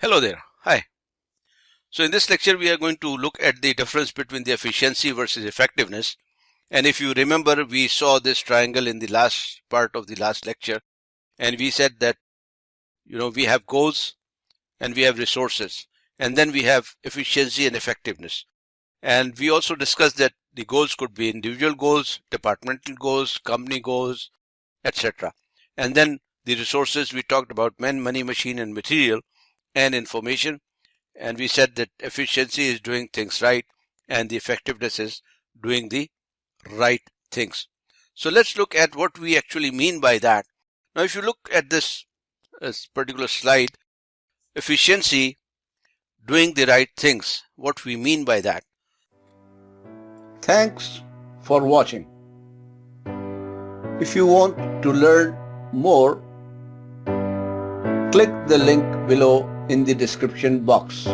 Hello there. Hi. So in this lecture, we are going to look at the difference between the efficiency versus effectiveness. And if you remember, we saw this triangle in the last part of the last lecture. And we said that, we have goals and we have resources. And then we have efficiency and effectiveness. And we also discussed that the goals could be individual goals, departmental goals, company goals, etc. And then the resources, we talked about men, money, machine, and material, and information. And we said that efficiency is doing things right and the effectiveness is doing the right things. So let's look at what we actually mean by that. Now, if you look at this particular slide, efficiency, doing the right things, what we mean by that. Thanks for watching. If you want to learn more, click the link below in the description box.